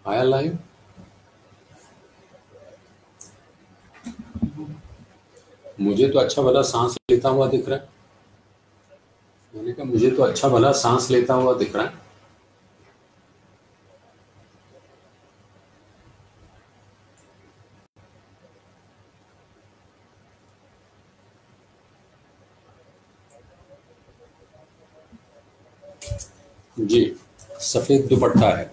आया लाइव? मुझे तो अच्छा भला सांस लेता हुआ दिख रहा है। मैंने कहा मुझे तो अच्छा भला सांस लेता हुआ दिख रहा है। जी, सफेद दुपट्टा है।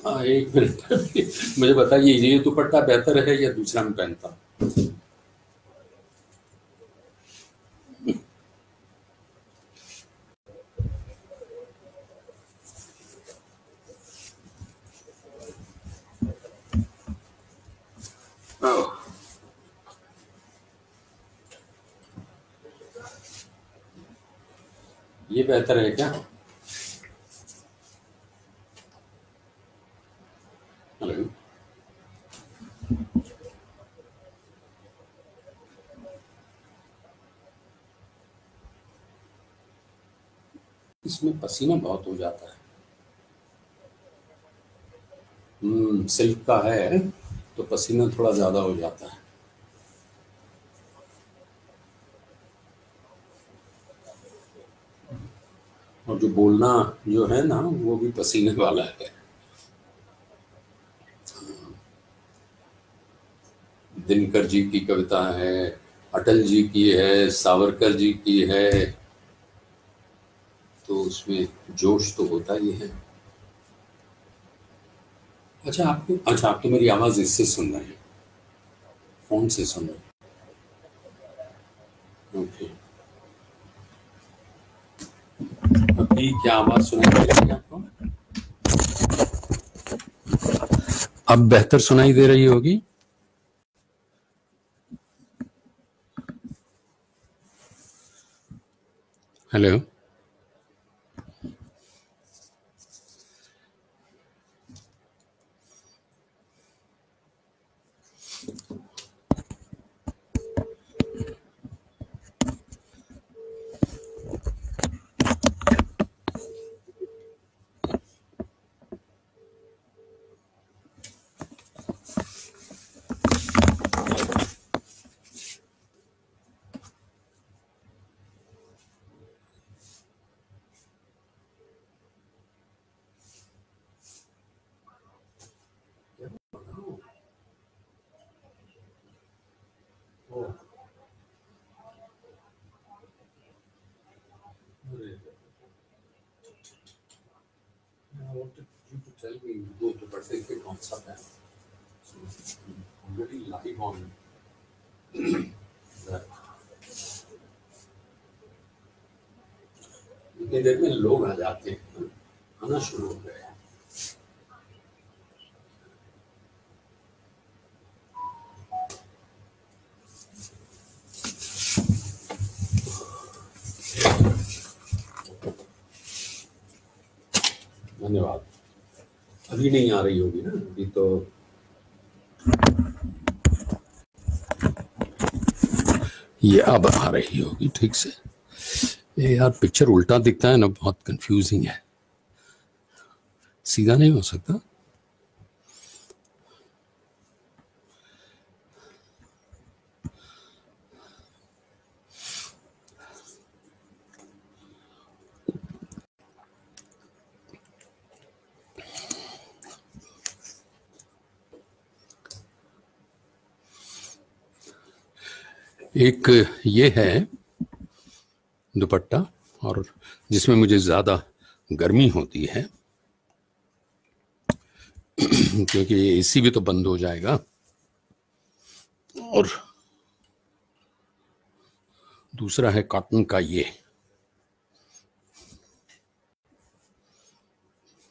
हाँ, एक मिनट मुझे बताइए, ये दुपट्टा बेहतर है या दूसरा मैं पहनता? ये बेहतर है क्या? हेलो। इसमें पसीना बहुत हो जाता है। सिल्क का है तो पसीना थोड़ा ज्यादा हो जाता है। और जो बोलना जो है ना, वो भी पसीने वाला है। दिनकर जी की कविता है, अटल जी की है, सावरकर जी की है, तो उसमें जोश तो होता ही है। अच्छा, आप तो मेरी आवाज इससे सुन रहे हैं, फोन से सुन रहे हैं। ओके। अभी क्या आवाज सुनाई दे रही है आपको? अब बेहतर सुनाई दे रही होगी। Hello. I wanted you to tell me दो दुपट्टे के कौन सा है। Already live on that. इतनी देर में लोग आ जाते हैं, आना शुरू हो गए। धन्यवाद। अभी नहीं आ रही होगी ना? अभी तो ये अब आ रही होगी ठीक से। ये यार पिक्चर उल्टा दिखता है ना, बहुत कंफ्यूजिंग है। सीधा नहीं हो सकता। एक ये है दुपट्टा, और जिसमें मुझे ज्यादा गर्मी होती है क्योंकि एसी भी तो बंद हो जाएगा। और दूसरा है कॉटन का, ये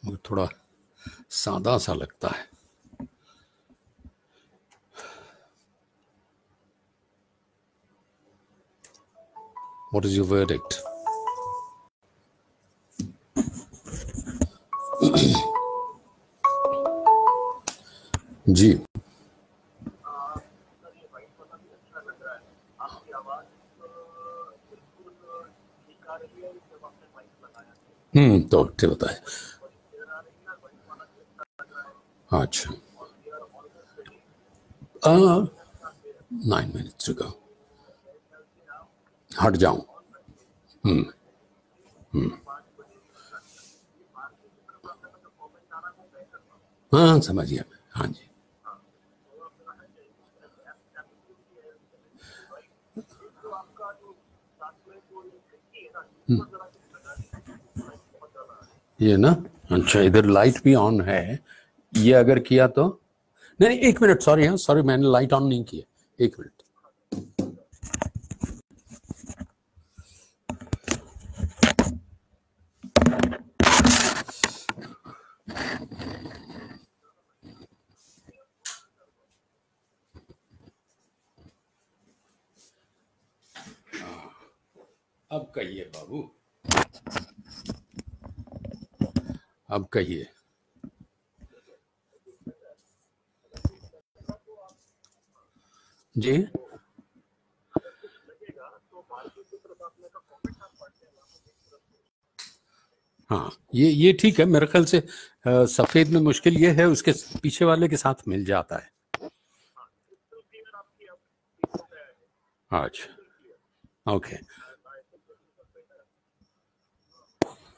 मुझे थोड़ा सादा सा लगता है। What is your verdict? जी। तो ठीक बताए। अच्छा 9 minutes ago। हट जाऊं? हाँ समझ गया मैं, हाँ जी। ये ना, अच्छा इधर लाइट भी ऑन है, ये अगर किया तो नहीं नहीं, 1 मिनट, सॉरी, हाँ सॉरी, मैंने लाइट ऑन नहीं किया, 1 मिनट। अब कहिए बाबू, अब कहिए। जी हाँ, ये ठीक है मेरे ख्याल से। सफेद में मुश्किल ये है, उसके पीछे वाले के साथ मिल जाता है। अच्छा ओके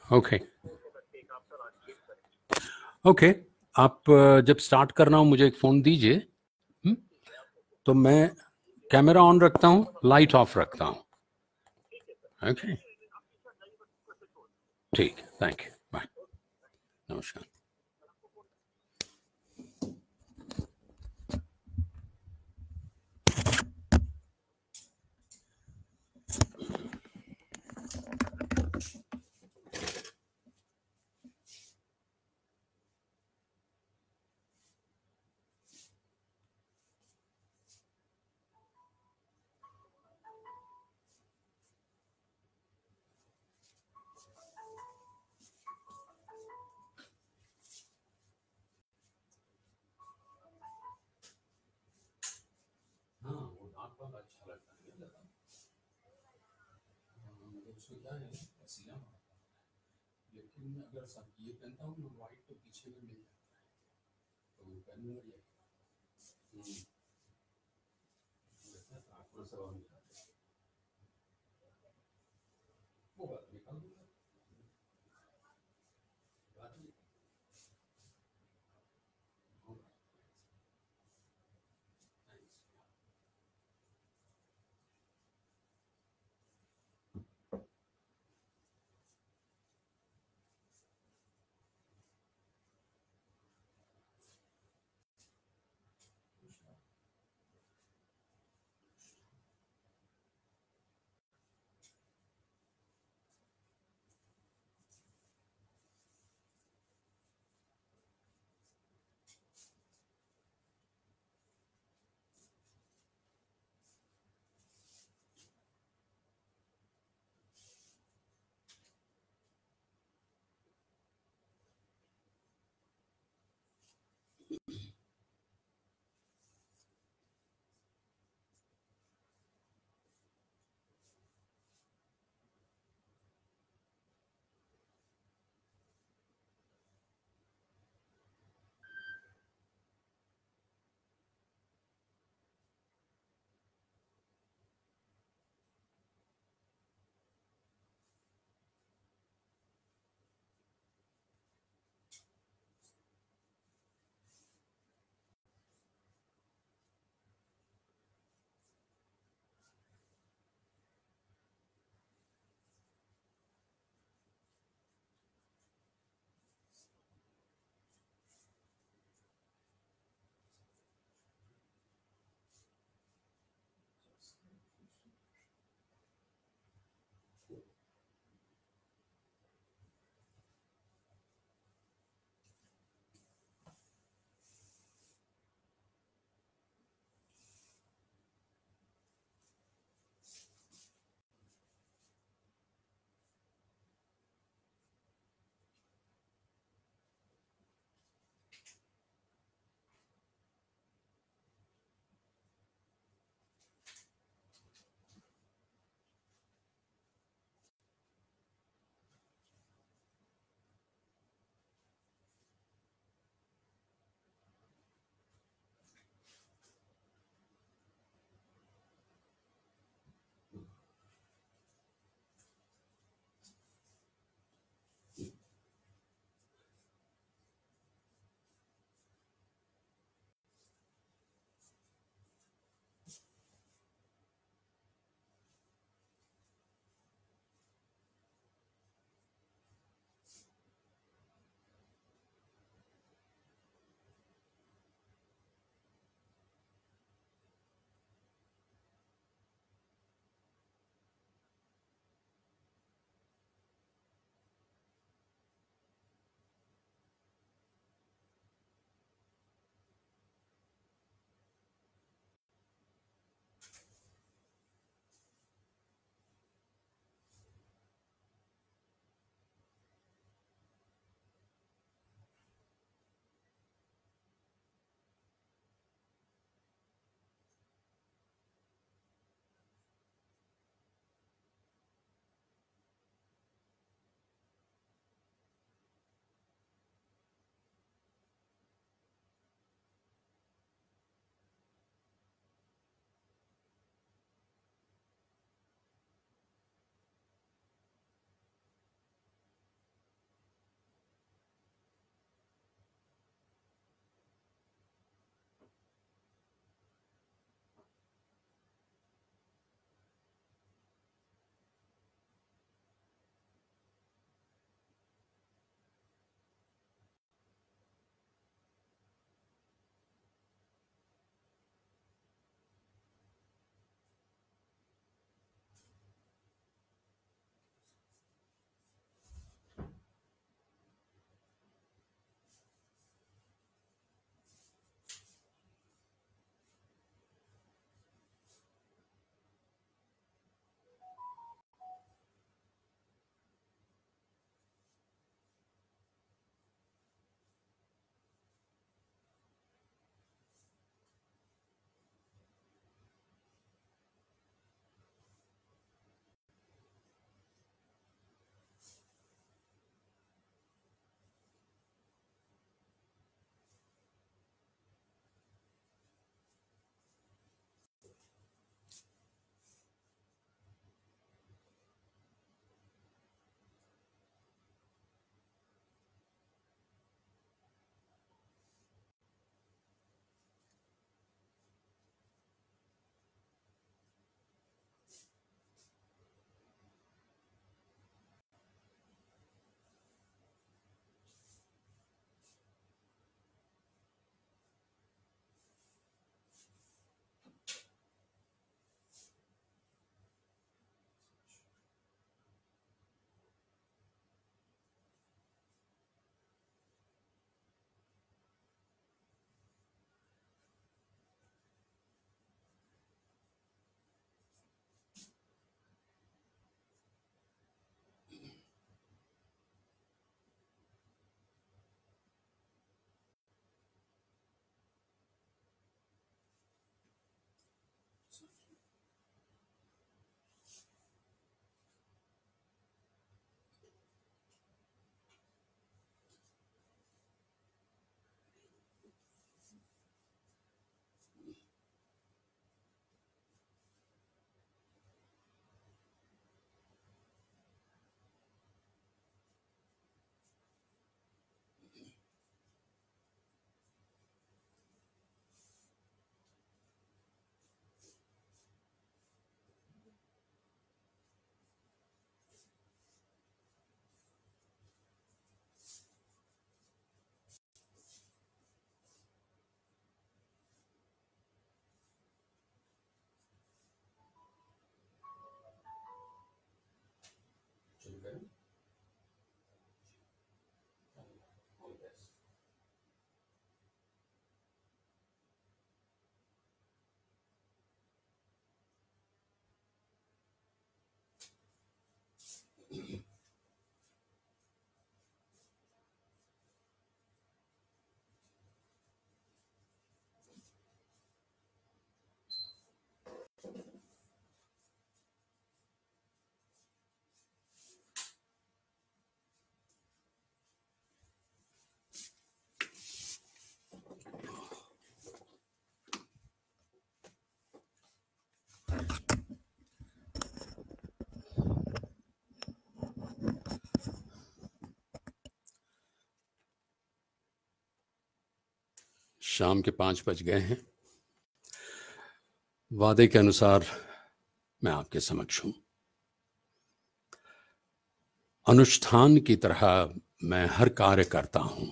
ओके ओके। आप जब स्टार्ट करना हो मुझे एक फ़ोन दीजिए। तो मैं कैमरा ऑन रखता हूँ, लाइट ऑफ रखता हूँ। ओके ठीक है, थैंक यू, बाय, नमस्कार। हाँ वो डार्क वाला अच्छा लगता है ज़्यादा, मतलब उसमें क्या है, पसीना बहुत आता है। लेकिन अगर सब ये पहनता हूँ ना वाइट, तो पीछे में मिल जाता है, तो वो पहनने लग जाएगा। वैसा आँखों से और मिला है। वो बात निकाल दूंगा, बात नहीं। शाम के 5 बज गए हैं। वादे के अनुसार मैं आपके समक्ष हूं। अनुष्ठान की तरह मैं हर कार्य करता हूं।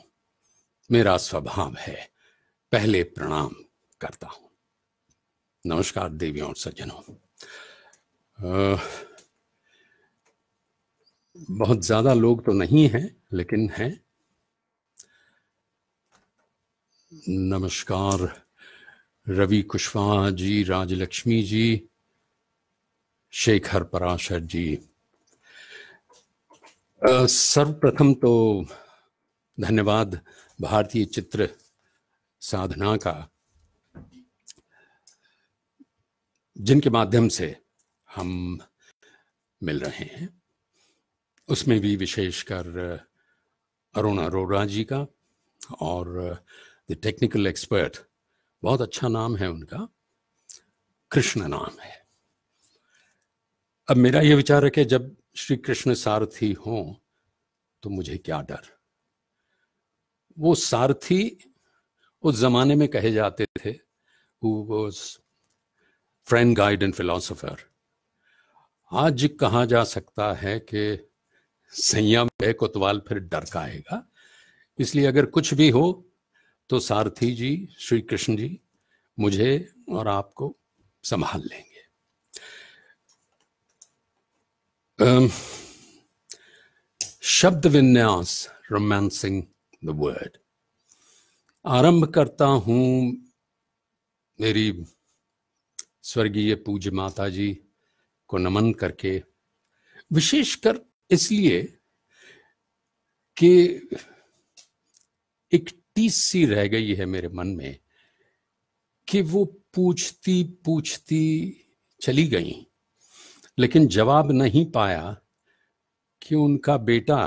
मेरा स्वभाव है पहले प्रणाम करता हूं। नमस्कार देवियों और सज्जनों। बहुत ज्यादा लोग तो नहीं हैं, लेकिन हैं। नमस्कार रवि कुशवाहा जी, राजलक्ष्मी जी, शेखर पराशर जी। सर्वप्रथम तो धन्यवाद भारतीय चित्र साधना का, जिनके माध्यम से हम मिल रहे हैं। उसमें भी विशेषकर अरुण अरोड़ा जी का और द टेक्निकल एक्सपर्ट, बहुत अच्छा नाम है उनका, कृष्ण नाम है। अब मेरा यह विचार है कि जब श्री कृष्ण सारथी हों तो मुझे क्या डर। वो सारथी उस जमाने में कहे जाते थे, who was friend, guide and philosopher। आज कहा जा सकता है कि संयम है कोतवाल फिर डर का आएगा। इसलिए अगर कुछ भी हो तो सारथी जी श्री कृष्ण जी मुझे और आपको संभाल लेंगे। शब्द विन्यास, रोमांसिंग द वर्ड। आरंभ करता हूं मेरी स्वर्गीय पूज्य माता जी को नमन करके, विशेषकर इसलिए कि एक टीस सी रह गई है मेरे मन में कि वो पूछती पूछती चली गई, लेकिन जवाब नहीं पाया कि उनका बेटा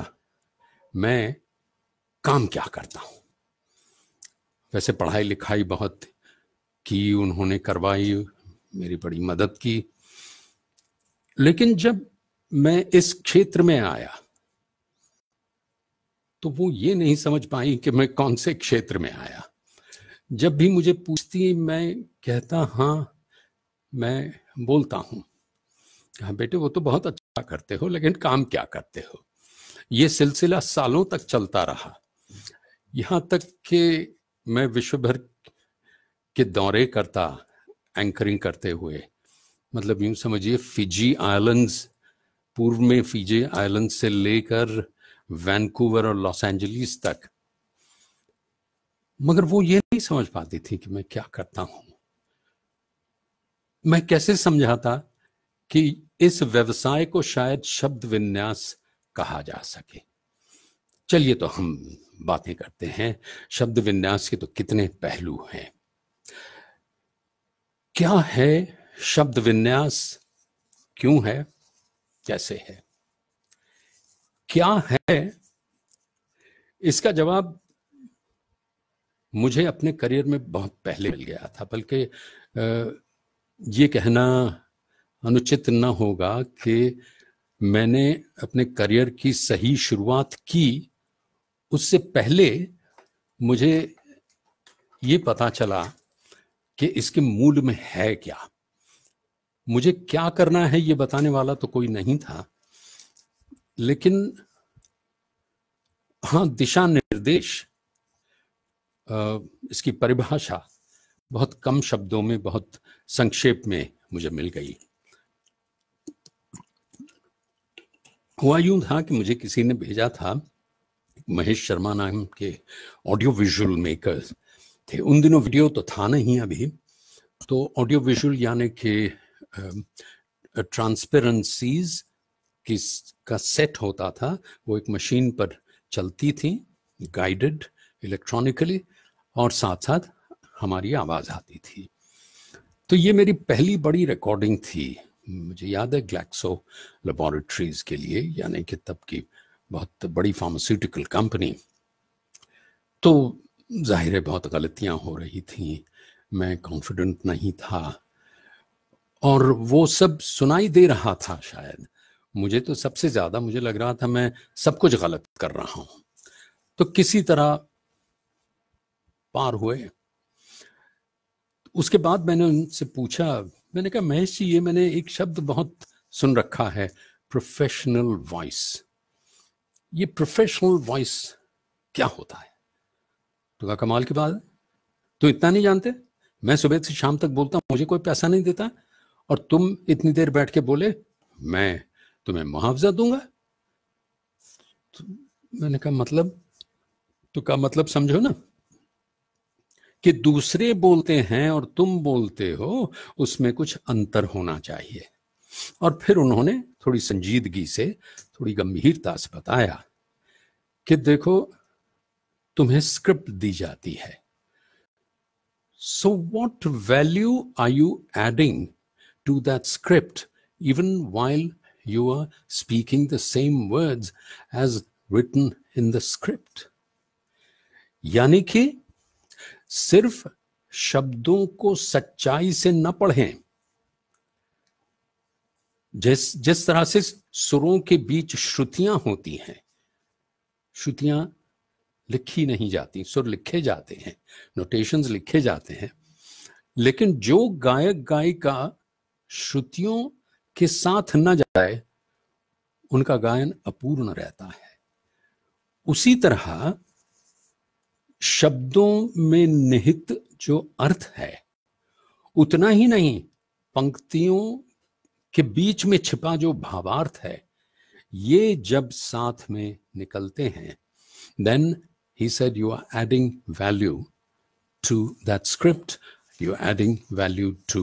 मैं काम क्या करता हूं। वैसे पढ़ाई लिखाई बहुत की उन्होंने, करवाई, मेरी बड़ी मदद की, लेकिन जब मैं इस क्षेत्र में आया तो वो ये नहीं समझ पाई कि मैं कौन से क्षेत्र में आया। जब भी मुझे पूछती मैं कहता हाँ मैं बोलता हूं। हाँ बेटे वो तो बहुत अच्छा करते हो, लेकिन काम क्या करते हो। ये सिलसिला सालों तक चलता रहा, यहां तक कि मैं विश्व भर के दौरे करता एंकरिंग करते हुए। मतलब यूं समझिए फिजी आइलैंड्स, पूर्व में फिजी आइलैंड से लेकर वैंकूवर और लॉस एंजलिस तक। मगर वो ये नहीं समझ पाती थी कि मैं क्या करता हूं। मैं कैसे समझाता कि इस व्यवसाय को शायद शब्द विन्यास कहा जा सके। चलिए तो हम बातें करते हैं। शब्द विन्यास के तो कितने पहलू हैं। क्या है शब्द विन्यास, क्यों है, कैसे है, क्या है, इसका जवाब मुझे अपने करियर में बहुत पहले मिल गया था। बल्कि ये कहना अनुचित न होगा कि मैंने अपने करियर की सही शुरुआत की उससे पहले मुझे ये पता चला कि इसके मूल में है क्या। मुझे क्या करना है ये बताने वाला तो कोई नहीं था, लेकिन हाँ दिशा निर्देश, इसकी परिभाषा बहुत कम शब्दों में, बहुत संक्षेप में मुझे मिल गई। हुआ यूं था कि मुझे किसी ने भेजा था, महेश शर्मा नाम के ऑडियो विजुअल मेकर्स थे उन दिनों। वीडियो तो था नहीं अभी, तो ऑडियो विजुअल यानी कि ट्रांसपेरेंसीज का सेट होता था। वो एक मशीन पर चलती थी, गाइडेड इलेक्ट्रॉनिकली, और साथ साथ हमारी आवाज आती थी। तो ये मेरी पहली बड़ी रिकॉर्डिंग थी। मुझे याद है ग्लैक्सो लेबोरेटरीज के लिए, यानी कि तब की बहुत बड़ी फार्मास्यूटिकल कंपनी। तो जाहिर है बहुत गलतियां हो रही थी, मैं कॉन्फिडेंट नहीं था, और वो सब सुनाई दे रहा था। शायद मुझे तो सबसे ज्यादा मुझे लग रहा था मैं सब कुछ गलत कर रहा हूं। तो किसी तरह पार हुए उसके बाद मैंने उनसे पूछा, मैंने कहा महेश जी, ये मैंने एक शब्द बहुत सुन रखा है, प्रोफेशनल वॉइस। ये प्रोफेशनल वॉइस क्या होता है? तो कहा कमाल की बात है, तो इतना नहीं जानते? मैं सुबह से शाम तक बोलता हूं, मुझे कोई पैसा नहीं देता, और तुम इतनी देर बैठ के बोले मैं तुम्हें मुआवजा दूंगा। तो मैंने कहा मतलब? तो कहा मतलब समझो ना, कि दूसरे बोलते हैं और तुम बोलते हो, उसमें कुछ अंतर होना चाहिए। और फिर उन्होंने थोड़ी संजीदगी से, थोड़ी गंभीरता से बताया कि देखो, तुम्हें स्क्रिप्ट दी जाती है, so what value are you adding to that script even while you are speaking the same words as written in the script? यानी कि सिर्फ शब्दों को सच्चाई से न पढ़ें। जिस तरह से सुरों के बीच श्रुतियां होती हैं, श्रुतियां लिखी नहीं जाती, सुर लिखे जाते हैं, नोटेशंस लिखे जाते हैं, लेकिन जो गायक गायिका श्रुतियों के साथ न जाए, उनका गायन अपूर्ण रहता है। उसी तरह शब्दों में निहित जो अर्थ है, उतना ही नहीं, पंक्तियों के बीच में छिपा जो भावार्थ है, ये जब साथ में निकलते हैं, then he said you are adding value to that script, you are adding value to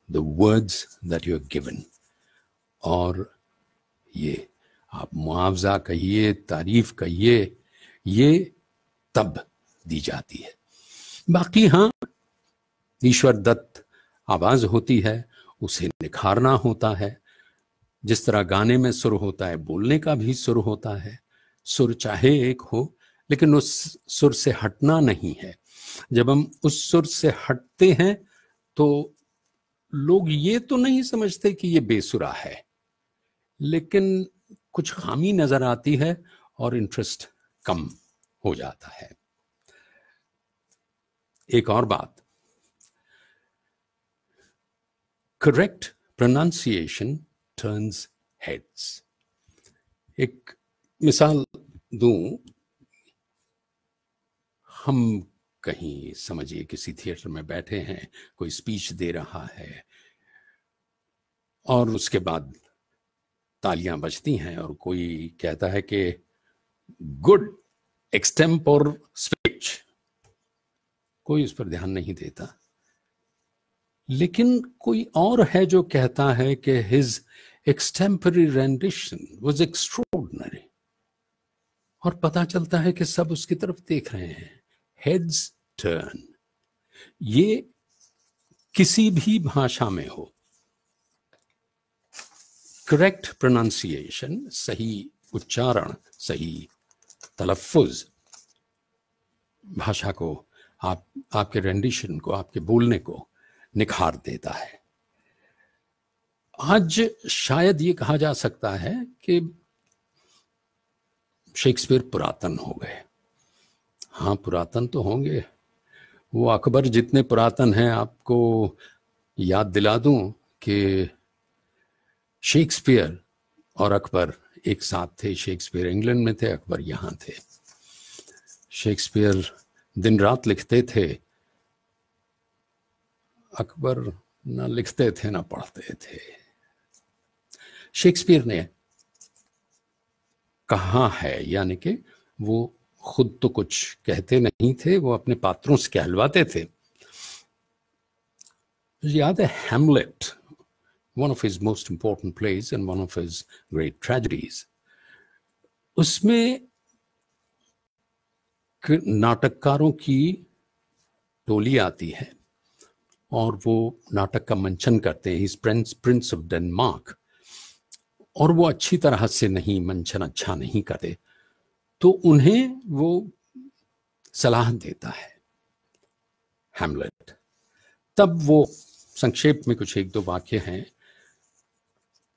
the words that you are given. और ये आप मुआवजा कहिए, तारीफ कहिए, ये तब दी जाती है। बाकी हाँ, ईश्वर दत्त आवाज होती है, उसे निखारना होता है। जिस तरह गाने में सुर होता है, बोलने का भी सुर होता है। सुर चाहे एक हो, लेकिन उस सुर से हटना नहीं है। जब हम उस सुर से हटते हैं तो लोग ये तो नहीं समझते कि ये बेसुरा है, लेकिन कुछ खामी नजर आती है और इंटरेस्ट कम हो जाता है। एक और बात, करेक्ट प्रोनाउंसिएशन टर्न्स हेड्स। एक मिसाल दूं, हम कहीं समझिए किसी थिएटर में बैठे हैं, कोई स्पीच दे रहा है, और उसके बाद तालियां बजती हैं और कोई कहता है कि गुड एक्सटेम्पोर स्पीच। कोई उस पर ध्यान नहीं देता, लेकिन कोई और है जो कहता है कि हिज एक्सटेम्पररी रेंडिशन वाज एक्स्ट्राऑर्डिनरी, और पता चलता है कि सब उसकी तरफ देख रहे हैं। Heads turn. ये किसी भी भाषा में हो, करेक्ट प्रोनाउंसिएशन, सही उच्चारण, सही तलफ्फुज भाषा को, आपके रेंडिशन को, आपके बोलने को निखार देता है। आज शायद ये कहा जा सकता है कि शेक्सपियर पुरातन हो गए। हाँ, पुरातन तो होंगे। वो अकबर जितने पुरातन हैं, आपको याद दिला दूं कि शेक्सपियर और अकबर एक साथ थे। शेक्सपियर इंग्लैंड में थे, अकबर यहाँ थे। शेक्सपियर दिन रात लिखते थे, अकबर ना लिखते थे ना पढ़ते थे। शेक्सपियर ने कहा है, यानी कि वो खुद तो कुछ कहते नहीं थे, वो अपने पात्रों से कहलवाते थे। याद है Hamlet, one of his most important plays and one of his great tragedies. उसमें नाटककारों की टोली आती है और वो नाटक का मंचन करते हैं। प्रिंस ऑफ डेनमार्क, और वो अच्छी तरह से नहीं, मंचन अच्छा नहीं करते, तो उन्हें वो सलाह देता है हैमलेट। तब वो, संक्षेप में कुछ एक दो वाक्य हैं,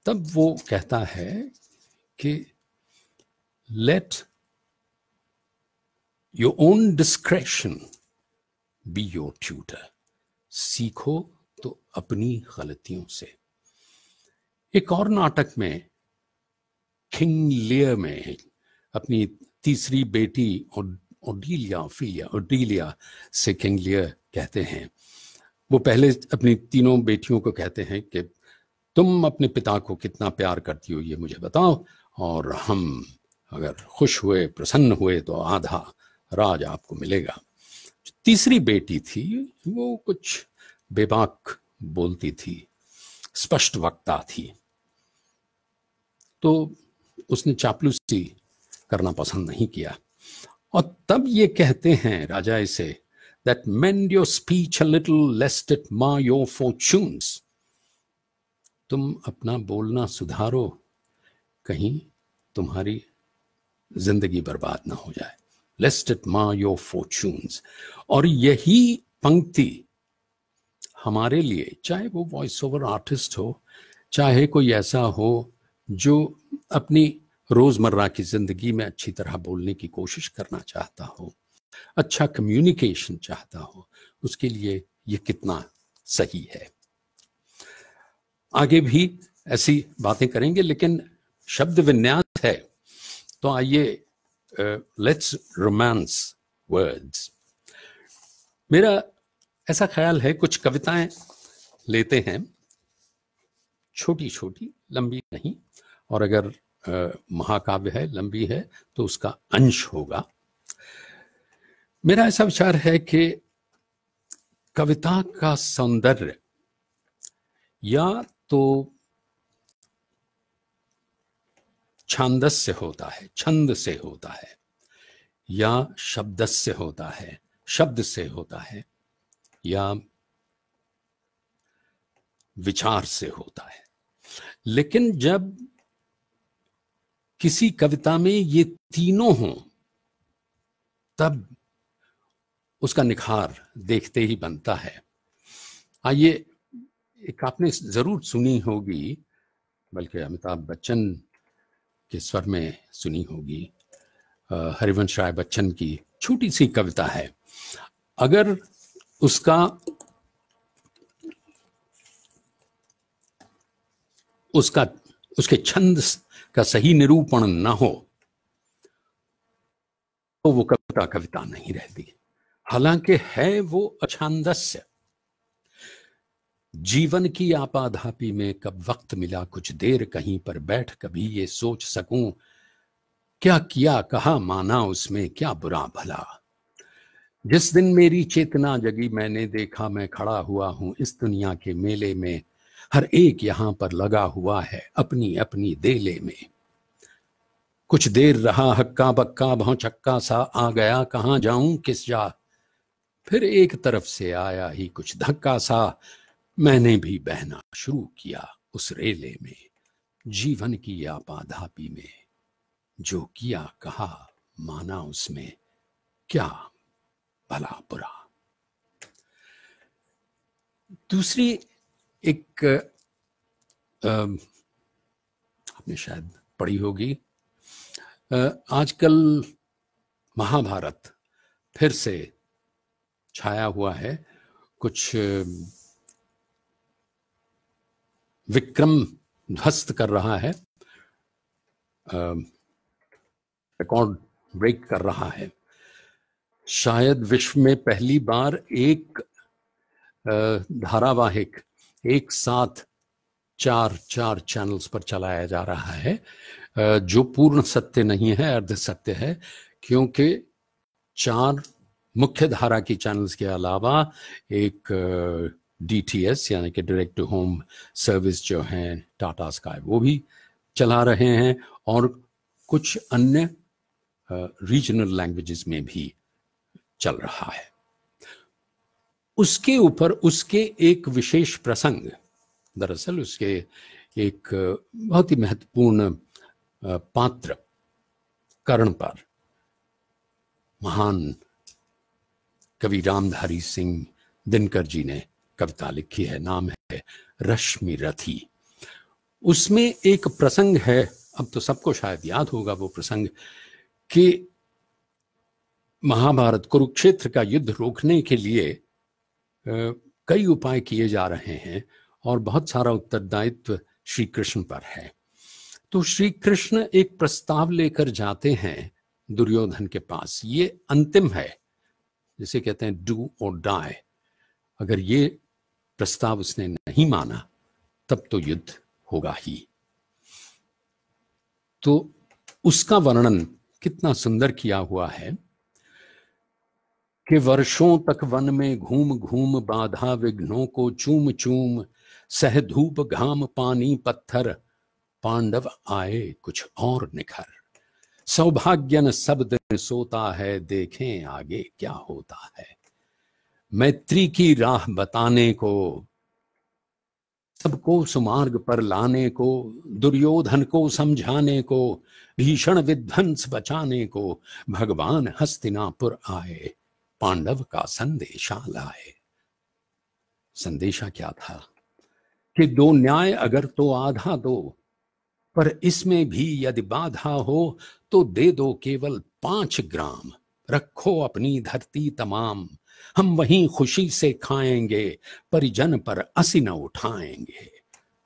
तब वो कहता है कि let your own discretion be your tutor. सीखो तो अपनी गलतियों से। एक और नाटक में किंग लियर में अपनी तीसरी बेटी ओडिलिया से किंग लियर कहते हैं, वो पहले अपनी तीनों बेटियों को कहते हैं कि तुम अपने पिता को कितना प्यार करती हो ये मुझे बताओ, और हम अगर खुश हुए, प्रसन्न हुए तो आधा राज आपको मिलेगा। तीसरी बेटी थी वो कुछ बेबाक बोलती थी, स्पष्ट वक्ता थी, तो उसने चापलूसी करना पसंद नहीं किया। और तब ये कहते हैं राजा इसे, that mend your speech a little lest it mar your fortunes। तुम अपना बोलना सुधारो, कहीं तुम्हारी जिंदगी बर्बाद ना हो जाए। lest it mar your fortunes। और यही पंक्ति हमारे लिए, चाहे वो वॉइस ओवर आर्टिस्ट हो, चाहे कोई ऐसा हो जो अपनी रोजमर्रा की जिंदगी में अच्छी तरह बोलने की कोशिश करना चाहता हो, अच्छा कम्युनिकेशन चाहता हो, उसके लिए ये कितना सही है। आगे भी ऐसी बातें करेंगे, लेकिन शब्द विन्यास है तो आइए लेट्स रोमांस वर्ड्स। मेरा ऐसा ख्याल है कुछ कविताएं लेते हैं, छोटी छोटी, लंबी नहीं, और अगर महाकाव्य है, लंबी है तो उसका अंश होगा। मेरा ऐसा विचार है कि कविता का सौंदर्य या तो छांदस्य होता है, छंद से होता है, या शब्दस्य होता है, शब्द से होता है, या विचार से होता है। लेकिन जब किसी कविता में ये तीनों हों तब उसका निखार देखते ही बनता है। आइए, एक आपने जरूर सुनी होगी, बल्कि अमिताभ बच्चन के स्वर में सुनी होगी, हरिवंश राय बच्चन की छोटी सी कविता है। अगर उसके छंद का सही निरूपण न हो तो वो कविता नहीं रहती। हालांकि है वो अछांदस्य। जीवन की आपाधापी में कब वक्त मिला कुछ देर कहीं पर बैठ कभी ये सोच सकूं, क्या किया कहा माना उसमें क्या बुरा भला। जिस दिन मेरी चेतना जगी मैंने देखा मैं खड़ा हुआ हूं इस दुनिया के मेले में, हर एक यहां पर लगा हुआ है अपनी अपनी देले में। कुछ देर रहा हक्का बक्का भौचक्का सा आ गया कहां जाऊं किस जा, फिर एक तरफ से आया ही कुछ धक्का सा, मैंने भी बहना शुरू किया उस रेले में। जीवन की आपाधापी में जो किया कहा माना उसमें क्या भला बुरा। दूसरी एक आपने शायद पढ़ी होगी, आजकल महाभारत फिर से छाया हुआ है। कुछ विक्रम ध्वस्त कर रहा है, रिकॉर्ड ब्रेक कर रहा है। शायद विश्व में पहली बार एक धारावाहिक एक साथ चार चैनल्स पर चलाया जा रहा है, जो पूर्ण सत्य नहीं है, अर्ध सत्य है, क्योंकि 4 मुख्य धारा की चैनल्स के अलावा एक DTS यानी कि डायरेक्ट टू होम सर्विस जो है टाटा स्काई, वो भी चला रहे हैं, और कुछ अन्य रीजनल लैंग्वेजेस में भी चल रहा है। उसके ऊपर उसके एक विशेष प्रसंग, दरअसल उसके एक बहुत ही महत्वपूर्ण पात्र कर्ण पर महान कवि रामधारी सिंह दिनकर जी ने कविता लिखी है, नाम है रश्मि रथी। उसमें एक प्रसंग है, अब तो सबको शायद याद होगा वो प्रसंग, कि महाभारत कुरुक्षेत्र का युद्ध रोकने के लिए कई उपाय किए जा रहे हैं और बहुत सारा उत्तरदायित्व श्री कृष्ण पर है। तो श्री कृष्ण एक प्रस्ताव लेकर जाते हैं दुर्योधन के पास। ये अंतिम है, जिसे कहते हैं डू और डाई। अगर ये प्रस्ताव उसने नहीं माना तब तो युद्ध होगा ही। तो उसका वर्णन कितना सुंदर किया हुआ है कि वर्षों तक वन में घूम घूम बाधा विघ्नों को चूम चूम, सह धूप घाम पानी पत्थर, पांडव आए कुछ और निखर। सौभाग्यन सब दिन सोता है, देखें आगे क्या होता है। मैत्री की राह बताने को, सबको सुमार्ग पर लाने को, दुर्योधन को समझाने को, भीषण विध्वंस बचाने को, भगवान हस्तिनापुर आए, पांडव का संदेशा लाए। संदेशा क्या था कि दो न्याय अगर तो आधा दो, पर इसमें भी यदि बाधा हो तो दे दो केवल 5 ग्राम। रखो अपनी धरती तमाम, हम वहीं खुशी से खाएंगे, परिजन पर असी न उठाएंगे।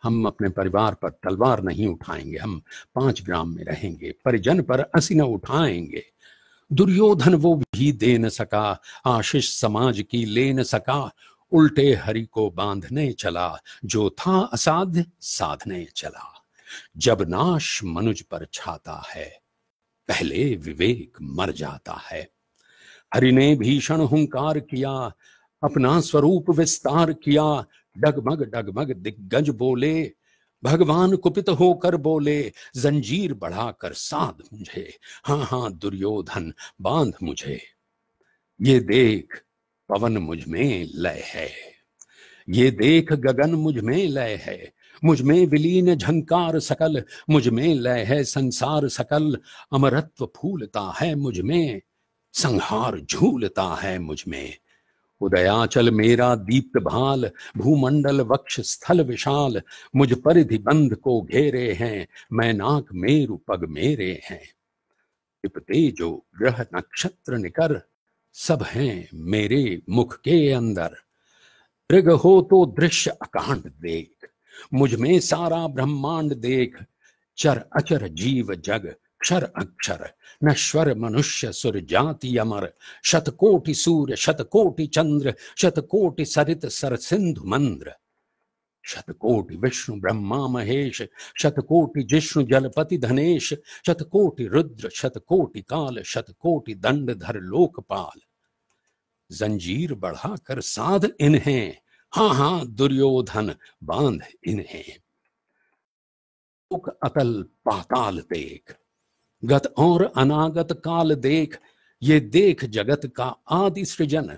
हम अपने परिवार पर तलवार नहीं उठाएंगे, हम 5 ग्राम में रहेंगे, परिजन पर असी न उठाएंगे। दुर्योधन वो भी दे न सका, आशीष समाज की ले न सका, उल्टे हरि को बांधने चला, जो था असाध्य साधने चला। जब नाश मनुज पर छाता है, पहले विवेक मर जाता है। हरि ने भीषण हुंकार किया, अपना स्वरूप विस्तार किया, डगमग डगमग दिग्गज बोले, भगवान कुपित होकर बोले, जंजीर बढ़ाकर साध मुझे, हाँ हाँ दुर्योधन बांध मुझे। ये देख पवन मुझ में लय है, ये देख गगन मुझ में लय है, मुझ में विलीन झंकार सकल, मुझ में लय है संसार सकल। अमरत्व फूलता है मुझ में, संहार झूलता है मुझ में। उदयाचल मेरा दीप्त भाल, भूमंडल वक्ष स्थल विशाल, मुझ परिधि बंध को घेरे हैं, मैं नाक मेरु पग मेरे हैं। टिपते जो ग्रह नक्षत्र निकर, सब हैं मेरे मुख के अंदर। दृग हो तो दृश्य अकांड देख, मुझ में सारा ब्रह्मांड देख। चर अचर जीव जग क्षर अक्षर, नश्वर मनुष्य सुर जाति अमर। शतकोटि सूर्य शतकोटि चंद्र, शतकोटि सरित सर सिंधु मंद्र। शतकोटि विष्णु ब्रह्मा महेश, शतकोटि जिष्णु जलपति धनेश। शतकोटि रुद्र शतकोटि काल, शतकोटि दंड धर लोकपाल। जंजीर बढ़ाकर साध इन्हें, हाँ हाँ दुर्योधन बांध इन्हें। अतल पाताल देख, गत और अनागत काल देख। ये देख जगत का आदि सृजन,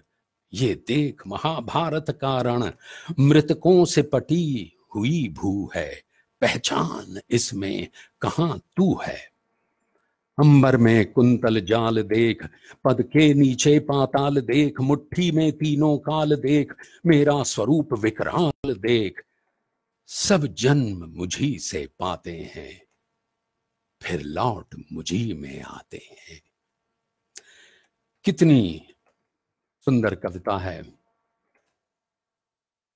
ये देख महाभारत का रण। मृतकों से पटी हुई भू है, पहचान इसमें कहां तू है। अंबर में कुंतल जाल देख, पद के नीचे पाताल देख। मुट्ठी में तीनों काल देख, मेरा स्वरूप विकराल देख। सब जन्म मुझी से पाते हैं, फिर लौट मुझी में आते हैं। कितनी सुंदर कविता है,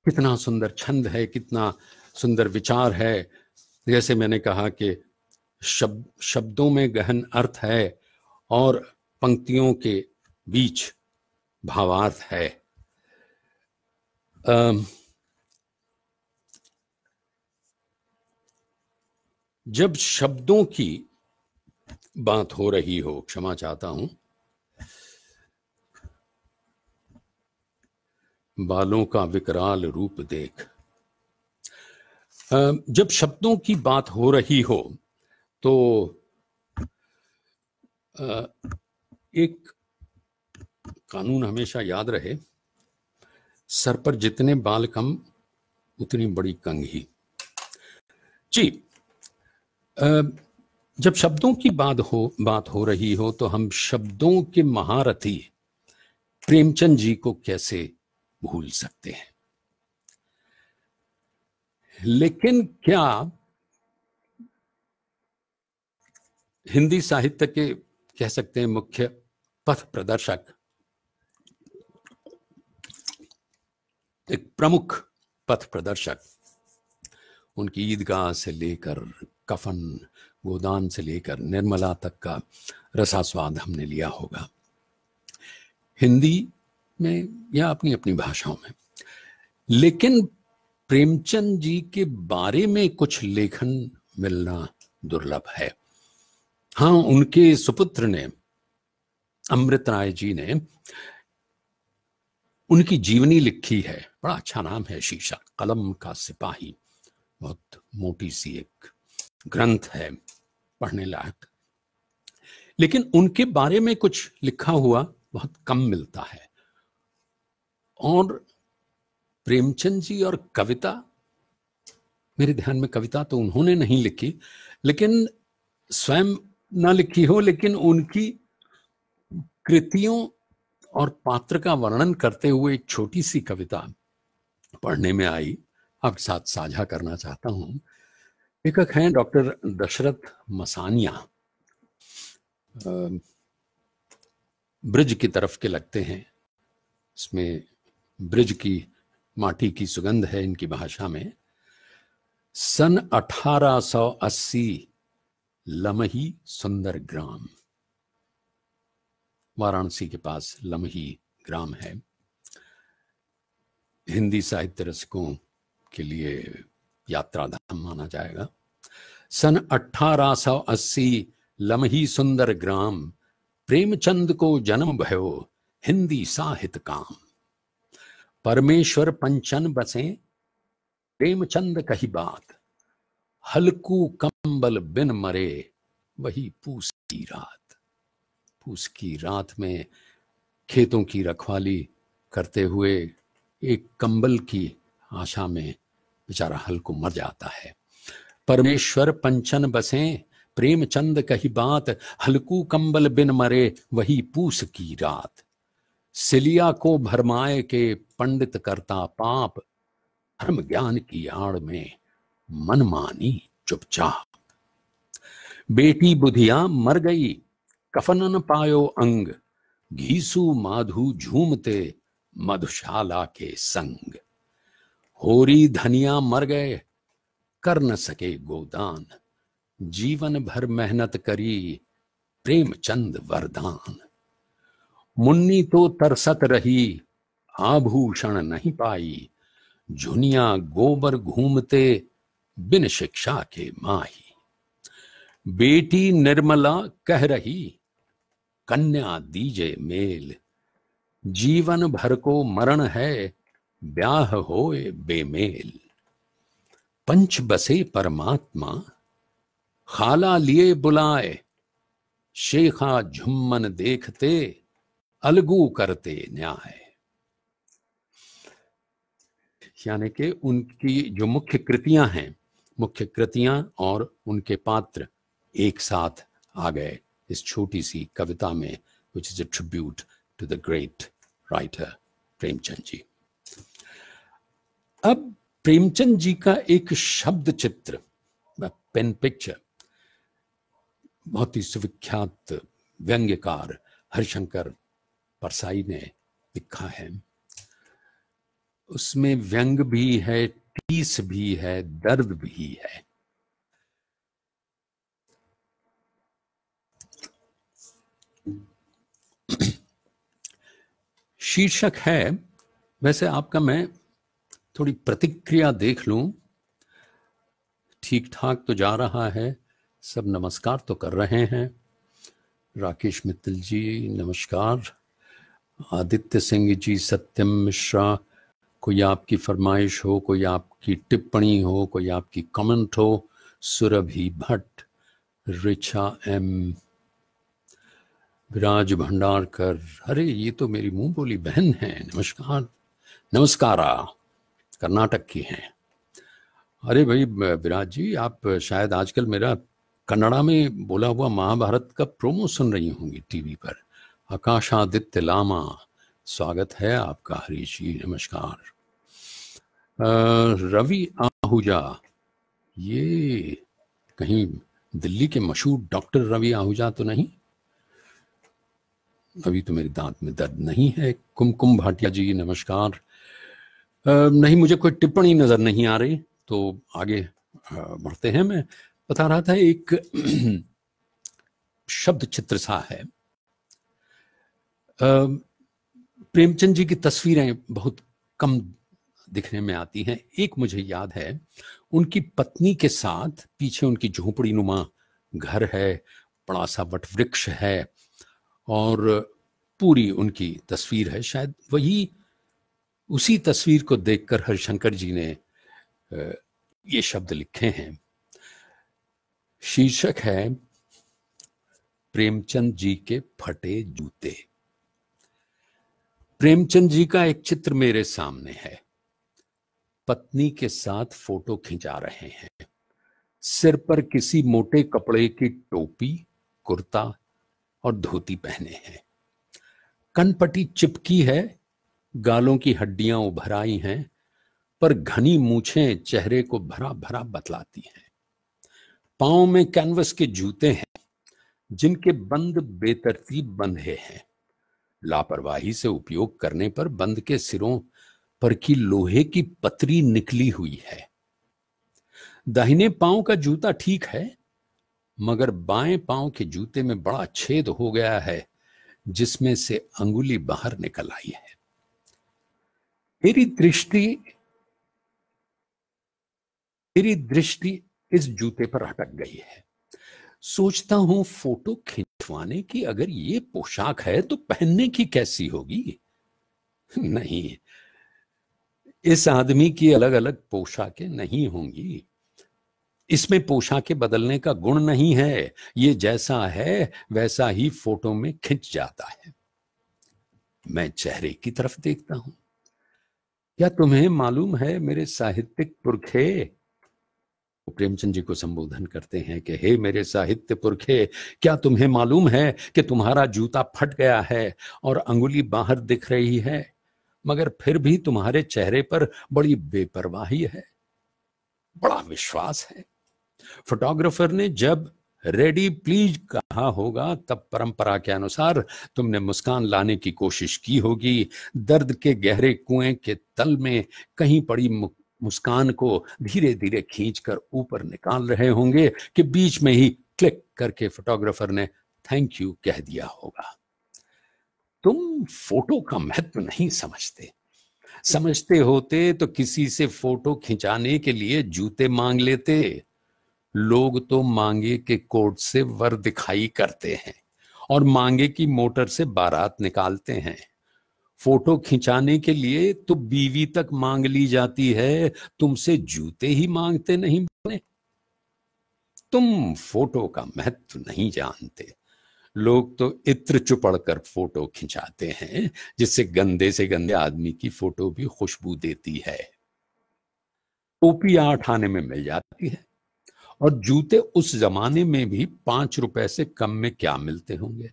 कितना सुंदर छंद है, कितना सुंदर विचार है। जैसे मैंने कहा कि शब्दों में गहन अर्थ है और पंक्तियों के बीच भावार्थ है। जब शब्दों की बात हो रही हो, क्षमा चाहता हूं, बालों का विकराल रूप देख। जब शब्दों की बात हो रही हो तो एक कानून हमेशा याद रहे, सर पर जितने बाल कम उतनी बड़ी कंघी। जी, जब शब्दों की बात हो रही हो तो हम शब्दों के महारथी प्रेमचंद जी को कैसे भूल सकते हैं। लेकिन क्या हिंदी साहित्य के कह सकते हैं मुख्य पथ प्रदर्शक एक प्रमुख पथ प्रदर्शक, उनकी ईदगाह से लेकर कफन गोदान से लेकर निर्मला तक का रसास्वाद हमने लिया होगा, हिंदी में या अपनी अपनी भाषाओं में। लेकिन प्रेमचंद जी के बारे में कुछ लेखन मिलना दुर्लभ है। हाँ, उनके सुपुत्र ने, अमृत राय जी ने, उनकी जीवनी लिखी है, बड़ा अच्छा नाम है, शीर्षक कलम का सिपाही, बहुत मोटी सी एक ग्रंथ है, पढ़ने लायक। लेकिन उनके बारे में कुछ लिखा हुआ बहुत कम मिलता है। और प्रेमचंद जी और कविता, मेरे ध्यान में कविता तो उन्होंने नहीं लिखी, लेकिन स्वयं ना लिखी हो, लेकिन उनकी कृतियों और पात्र का वर्णन करते हुए एक छोटी सी कविता पढ़ने में आई, आपके साथ साझा करना चाहता हूं। लेखक हैं डॉक्टर दशरथ मसानिया, ब्रिज की तरफ के लगते हैं। इसमें ब्रिज की माटी की सुगंध है इनकी भाषा में। सन 1880 लमही सुंदर ग्राम, वाराणसी के पास लमही ग्राम है। हिंदी साहित्य रसिकों के लिए यात्रा धाम माना जाएगा। सन 1880 लमही सुंदर ग्राम, प्रेमचंद को जन्म भयो हिंदी साहित्य काम। परमेश्वर पंचन बसे प्रेमचंद कही बात, हल्कू कंबल बिन मरे वही पूस की रात। पूस की रात में खेतों की रखवाली करते हुए एक कंबल की आशा में बेचारा हल्कू मर जाता है। परमेश्वर पंचन बसे प्रेमचंद कही बात, हल्कू कंबल बिन मरे वही पूस की रात। सिलिया को भरमाए के पंडित करता पाप, धर्म ज्ञान की आड़ में मनमानी चुपचाप। बेटी बुधिया मर गई कफन न पायो अंग, घीसू माधु झूमते मधुशाला के संग। होरी धनिया मर गए कर न सके गोदान, जीवन भर मेहनत करी प्रेमचंद वरदान। मुन्नी तो तरसत रही आभूषण नहीं पाई, झुनिया गोबर घूमते बिन शिक्षा के माही। बेटी निर्मला कह रही कन्या दीजे मेल, जीवन भर को मरण है ब्याह होए बेमेल। पंच बसे परमात्मा खाला लिए बुलाए, शेखा झुम्मन देखते अलगू करते न्याय। यानी कि उनकी जो मुख्य कृतियां हैं, मुख्य कृतियां और उनके पात्र एक साथ आ गए इस छोटी सी कविता में, which is a tribute to the great writer Premchand ji. अब प्रेमचंद जी का एक शब्द चित्र, पेन पिक्चर, बहुत ही सुविख्यात व्यंग्यकार हरिशंकर परसाई ने लिखा है। उसमें व्यंग भी है, टीस भी है, दर्द भी है। शीर्षक है, वैसे आपका मैं थोड़ी प्रतिक्रिया देख लूं, ठीक ठाक तो जा रहा है, सब नमस्कार तो कर रहे हैं। राकेश मित्तल जी नमस्कार, आदित्य सिंह जी, सत्यम मिश्रा, कोई आपकी फरमाइश हो, कोई आपकी टिप्पणी हो, कोई आपकी कमेंट हो, सुरभि भट्ट, रिचा एम, विराज भंडारकर, अरे ये तो मेरी मुंह बोली बहन है, नमस्कार, नमस्कारा, कर्नाटक की हैं। अरे भाई विराज जी, आप शायद आजकल मेरा कन्नड़ा में बोला हुआ महाभारत का प्रोमो सुन रही होंगी टीवी पर। आकाशादित्य लामा, स्वागत है आपका। हरीश जी नमस्कार। रवि आहूजा, ये कहीं दिल्ली के मशहूर डॉक्टर रवि आहूजा तो नहीं? अभी तो मेरे दांत में दर्द नहीं है। कुमकुम भाटिया जी नमस्कार। नहीं, मुझे कोई टिप्पणी नजर नहीं आ रही, तो आगे बढ़ते हैं। मैं बता रहा था एक शब्द चित्र सा है। प्रेमचंद जी की तस्वीरें बहुत कम दिखने में आती हैं। एक मुझे याद है, उनकी पत्नी के साथ पीछे उनकी झोपड़ी नुमा घर है, बड़ा सा वट वृक्ष है और पूरी उनकी तस्वीर है। शायद वही उसी तस्वीर को देखकर हरिशंकर जी ने ये शब्द लिखे हैं। शीर्षक है प्रेमचंद जी के फटे जूते। प्रेमचंद जी का एक चित्र मेरे सामने है। पत्नी के साथ फोटो खिंचा रहे हैं। सिर पर किसी मोटे कपड़े की टोपी, कुर्ता और धोती पहने हैं। कनपटी चिपकी है, गालों की हड्डियां उभर आई हैं, पर घनी मूछें चेहरे को भरा भरा बतलाती हैं। पांव में कैनवस के जूते हैं जिनके बंद बेतरतीब बंधे हैं। लापरवाही से उपयोग करने पर बंद के सिरों पर की लोहे की पतरी निकली हुई है। दाहिने पांव का जूता ठीक है, मगर बाएं पांव के जूते में बड़ा छेद हो गया है जिसमें से अंगुली बाहर निकल आई है। मेरी दृष्टि इस जूते पर अटक गई है। सोचता हूं फोटो खिंचवाने की अगर ये पोशाक है तो पहनने की कैसी होगी। नहीं, इस आदमी की अलग अलग पोशाकें नहीं होंगी। इसमें पोशाकें बदलने का गुण नहीं है। ये जैसा है वैसा ही फोटो में खिंच जाता है। मैं चेहरे की तरफ देखता हूं। क्या तुम्हें मालूम है मेरे साहित्यिक पुरखे, वो प्रेमचंद जी को संबोधन करते हैं कि हे मेरे साहित्य पुरखे, क्या तुम्हें मालूम है कि तुम्हारा जूता फट गया है और अंगुली बाहर दिख रही है, मगर फिर भी तुम्हारे चेहरे पर बड़ी बेपरवाही है, बड़ा विश्वास है। फोटोग्राफर ने जब रेडी प्लीज कहा होगा तब परंपरा के अनुसार तुमने मुस्कान लाने की कोशिश की होगी। दर्द के गहरे कुएं के तल में कहीं पड़ी मुस्कान को धीरे धीरे खींचकर ऊपर निकाल रहे होंगे कि बीच में ही क्लिक करके फोटोग्राफर ने थैंक यू कह दिया होगा। तुम फोटो का महत्व नहीं समझते। समझते होते तो किसी से फोटो खिंचाने के लिए जूते मांग लेते। लोग तो मांगे के कोट से वर दिखाई करते हैं और मांगे की मोटर से बारात निकालते हैं। फोटो खिंचाने के लिए तो बीवी तक मांग ली जाती है, तुमसे जूते ही मांगते नहीं बने। तुम फोटो का महत्व नहीं जानते। लोग तो इत्र चुपड़ कर फोटो खिंचाते हैं जिससे गंदे से गंदे आदमी की फोटो भी खुशबू देती है। टोपी 8 आने में मिल जाती है और जूते उस जमाने में भी 5 रुपए से कम में क्या मिलते होंगे।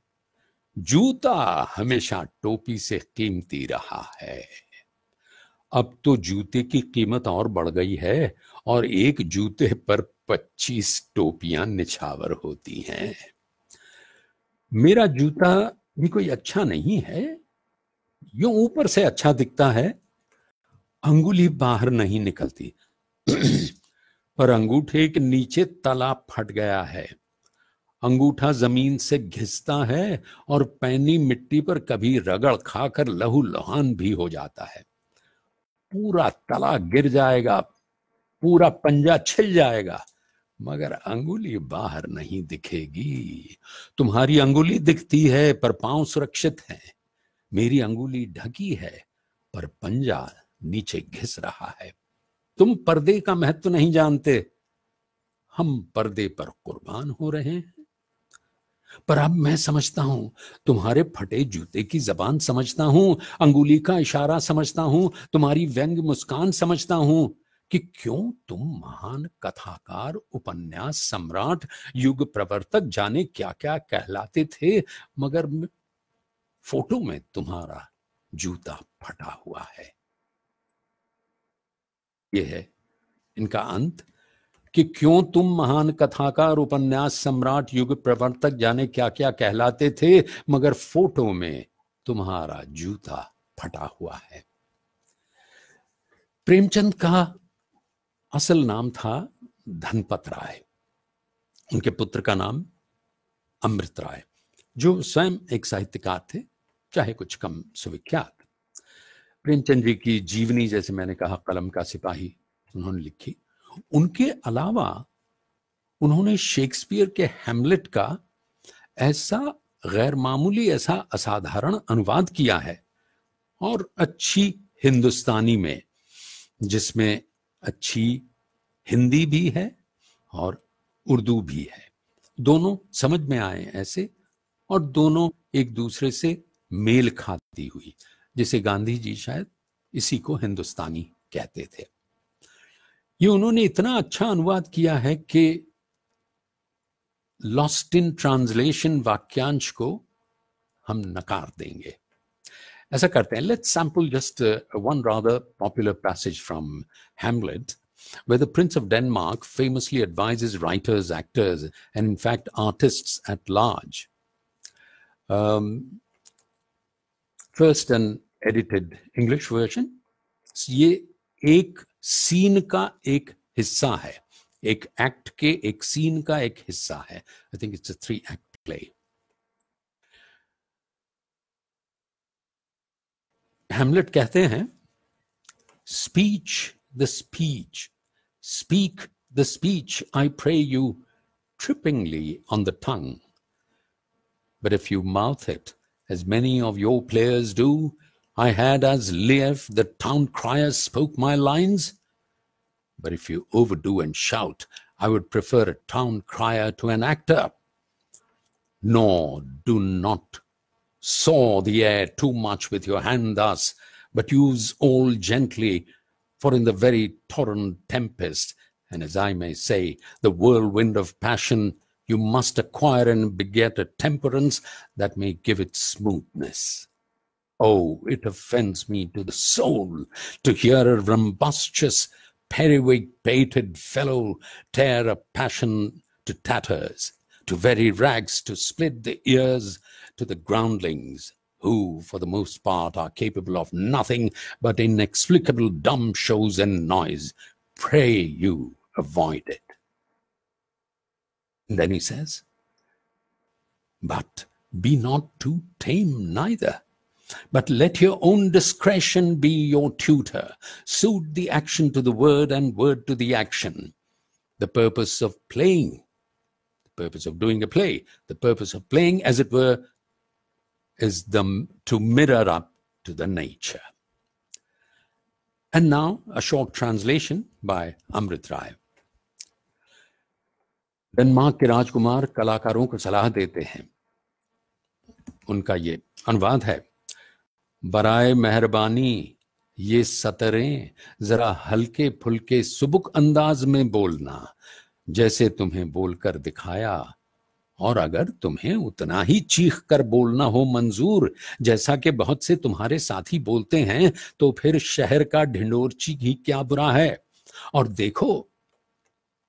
जूता हमेशा टोपी से कीमती रहा है। अब तो जूते की कीमत और बढ़ गई है और एक जूते पर 25 टोपियां निछावर होती हैं। मेरा जूता भी कोई अच्छा नहीं है, यूं ऊपर से अच्छा दिखता है, अंगुली बाहर नहीं निकलती पर अंगूठे के नीचे तला फट गया है। अंगूठा जमीन से घिसता है और पैनी मिट्टी पर कभी रगड़ खाकर लहू लुहान भी हो जाता है। पूरा तला गिर जाएगा, पूरा पंजा छिल जाएगा, मगर अंगुली बाहर नहीं दिखेगी। तुम्हारी अंगुली दिखती है पर पांव सुरक्षित है। मेरी अंगुली ढकी है पर पंजा नीचे घिस रहा है। तुम पर्दे का महत्व नहीं जानते। हम पर्दे पर कुर्बान हो रहे हैं। पर अब मैं समझता हूं, तुम्हारे फटे जूते की जबान समझता हूं, अंगुली का इशारा समझता हूं, तुम्हारी व्यंग मुस्कान समझता हूं कि क्यों तुम महान कथाकार, उपन्यास सम्राट, युग प्रवर्तक जाने क्या क्या कहलाते थे, मगर फोटो में तुम्हारा जूता फटा हुआ है। यह है इनका अंत कि क्यों तुम महान कथाकार, उपन्यास सम्राट, युग प्रवर्तक जाने क्या क्या कहलाते थे, मगर फोटो में तुम्हारा जूता फटा हुआ है। प्रेमचंद का असल नाम था धनपत राय, उनके पुत्र का नाम अमृत राय, जो स्वयं एक साहित्यकार थे, चाहे कुछ कम सुविख्यात। प्रेमचंद जी की जीवनी, जैसे मैंने कहा, कलम का सिपाही उन्होंने लिखी। उनके अलावा उन्होंने शेक्सपियर के हैमलेट का ऐसा गैर मामूली, ऐसा असाधारण अनुवाद किया है, और अच्छी हिंदुस्तानी में, जिसमें अच्छी हिंदी भी है और उर्दू भी है, दोनों समझ में आए ऐसे, और दोनों एक दूसरे से मेल खाती हुई, जिसे गांधी जी शायद इसी को हिंदुस्तानी कहते थे। ये उन्होंने इतना अच्छा अनुवाद किया है कि लॉस्ट इन ट्रांसलेशन वाक्यांश को हम नकार देंगे। ऐसा करते हैं, let's sample just one rather popular passage from Hamlet, where the Prince of Denmark famously advises writers, actors, and in fact artists at large. First an edited English version. ये एक सीन का एक हिस्सा है, एक एक्ट के एक scene का एक हिस्सा है। I think it's a 3-act play. Hamlet कहते हैं, speech the speech, speak the speech, I pray you, trippingly on the tongue. But if you mouth it, as many of your players do, I had as lief the town crier spoke my lines. But if you overdo and shout, I would prefer a town crier to an actor. Nor do not saw the air too much with your hand thus, but use all gently, for in the very torrent tempest, and as I may say, the whirlwind of passion, you must acquire and beget a temperance that may give it smoothness. Oh, it offends me to the soul to hear a rumbustious, periwig-pated fellow tear a passion to tatters, to very rags, to split the ears to the groundlings, who, for the most part, are capable of nothing but inexplicable dumb shows and noise. Pray you avoid it. And then he says, but be not too tame neither, but let your own discretion be your tutor. Suit the action to the word and word to the action. The purpose of playing, the purpose of doing a play, the purpose of playing, as it were, is to mirror up to the nature. And now a short translation by Amrit Rai. Denmark के राजकुमार कलाकारों को सलाह देते हैं। उनका ये अनुवाद है, बराए मेहरबानी ये सतरें जरा हल्के फुल्के सुबुक अंदाज में बोलना, जैसे तुम्हें बोलकर दिखाया, और अगर तुम्हें उतना ही चीख कर बोलना हो मंजूर, जैसा कि बहुत से तुम्हारे साथी बोलते हैं, तो फिर शहर का ढिंडोरची ही क्या बुरा है। और देखो,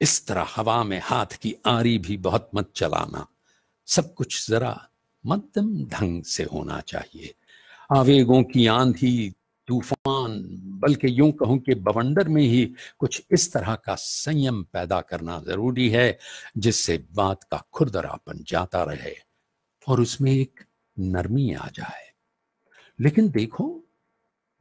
इस तरह हवा में हाथ की आरी भी बहुत मत चलाना, सब कुछ जरा मध्यम ढंग से होना चाहिए। आवेगों की आंधी तूफान, बल्कि यूं कहूं कि बवंडर में ही कुछ इस तरह का संयम पैदा करना जरूरी है, जिससे बात का खुरदरापन जाता रहे और उसमें एक नरमी आ जाए। लेकिन देखो,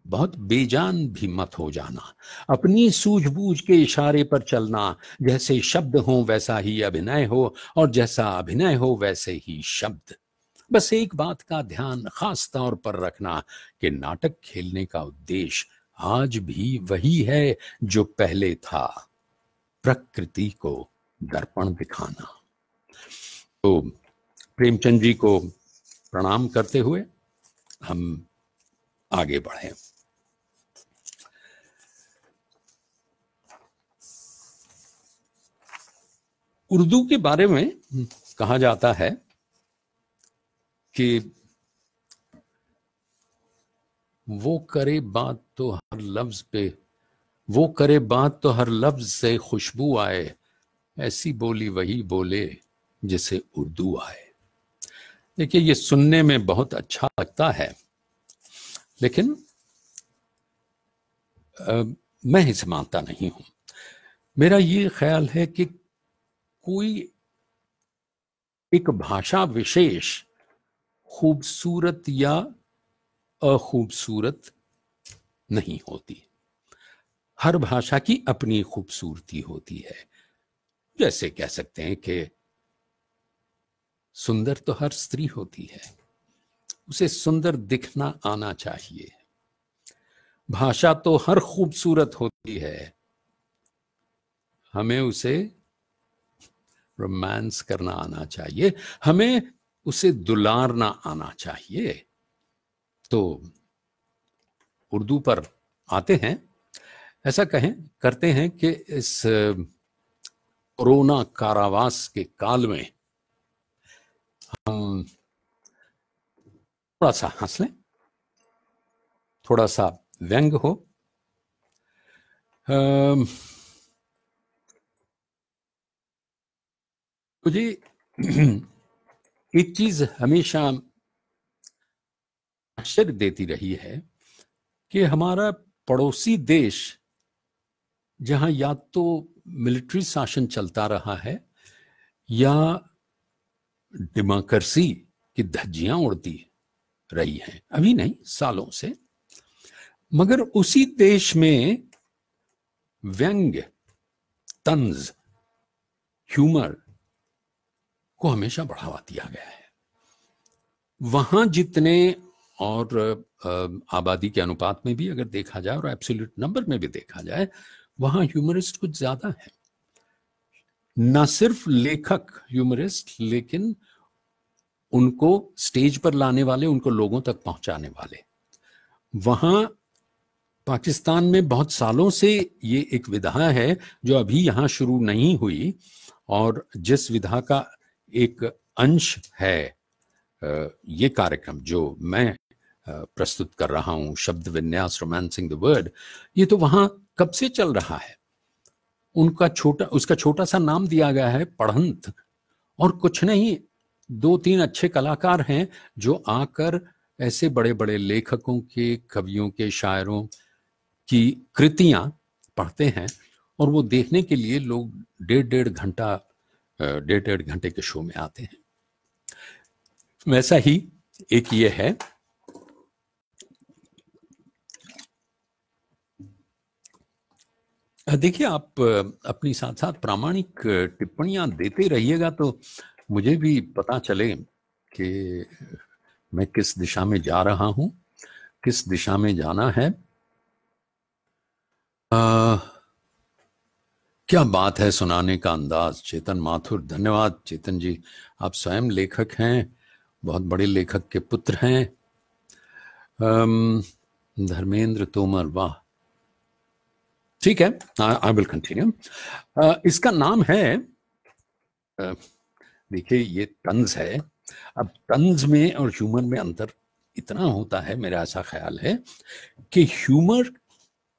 बहुत बेजान भी मत हो जाना, अपनी सूझबूझ के इशारे पर चलना, जैसे शब्द हो वैसा ही अभिनय हो, और जैसा अभिनय हो वैसे ही शब्द। बस एक बात का ध्यान खास तौर पर रखना कि नाटक खेलने का उद्देश्य आज भी वही है जो पहले था, प्रकृति को दर्पण दिखाना। तो प्रेमचंद जी को प्रणाम करते हुए हम आगे बढ़े। उर्दू के बारे में कहा जाता है कि वो करे बात तो हर लफ्ज पे, वो करे बात तो हर लफ्ज से खुशबू आए, ऐसी बोली वही बोले जिसे उर्दू आए। देखिए, ये सुनने में बहुत अच्छा लगता है, लेकिन मैं इसे मानता नहीं हूं। मेरा ये ख्याल है कि कोई एक भाषा विशेष खूबसूरत या अखूबसूरत नहीं होती। हर भाषा की अपनी खूबसूरती होती है। जैसे कह सकते हैं कि सुंदर तो हर स्त्री होती है, उसे सुंदर दिखना आना चाहिए। भाषा तो हर खूबसूरत होती है, हमें उसे रोमांस करना आना चाहिए, हमें उसे दुलारना आना चाहिए। तो उर्दू पर आते हैं, ऐसा कहें करते हैं कि इस कोरोना कारावास के काल में हम थोड़ा सा हंस लें, थोड़ा सा व्यंग हो। मुझे एक चीज हमेशा आश्चर्य देती रही है कि हमारा पड़ोसी देश, जहां या तो मिलिट्री शासन चलता रहा है या डेमोक्रेसी की धज्जियां उड़ती रही हैं, अभी नहीं सालों से, मगर उसी देश में व्यंग्य, तंज, ह्यूमर को हमेशा बढ़ावा दिया गया है। वहां जितने, और आबादी के अनुपात में भी अगर देखा जाए और एब्सोल्यूट नंबर में भी देखा जाए, वहां ह्यूमरिस्ट कुछ ज्यादा है। न सिर्फ लेखक ह्यूमरिस्ट, लेकिन उनको स्टेज पर लाने वाले, उनको लोगों तक पहुंचाने वाले। वहां पाकिस्तान में बहुत सालों से ये एक विधा है जो अभी यहां शुरू नहीं हुई, और जिस विधा का एक अंश है ये कार्यक्रम जो मैं प्रस्तुत कर रहा हूं, शब्द विन्यास रोमांसिंग द वर्ड, ये तो वहां कब से चल रहा है। उसका छोटा सा नाम दिया गया है पढ़ंत, और कुछ नहीं, 2-3 अच्छे कलाकार हैं जो आकर ऐसे बड़े बड़े लेखकों के, कवियों के, शायरों की कृतियां पढ़ते हैं, और वो देखने के लिए लोग 1.5 घंटे के शो में आते हैं। वैसा ही एक ये है, देखिए आप अपनी साथ साथ प्रामाणिक टिप्पणियां देते रहिएगा तो मुझे भी पता चले कि मैं किस दिशा में जा रहा हूं, किस दिशा में जाना है। क्या बात है सुनाने का अंदाज। चेतन माथुर, धन्यवाद चेतन जी, आप स्वयं लेखक हैं, बहुत बड़े लेखक के पुत्र हैं। धर्मेंद्र तोमर, वाह, ठीक है, आई विल कंटिन्यू। इसका नाम है, देखिए ये तंज है। अब तंज में और ह्यूमर में अंतर इतना होता है, मेरा ऐसा ख्याल है कि humour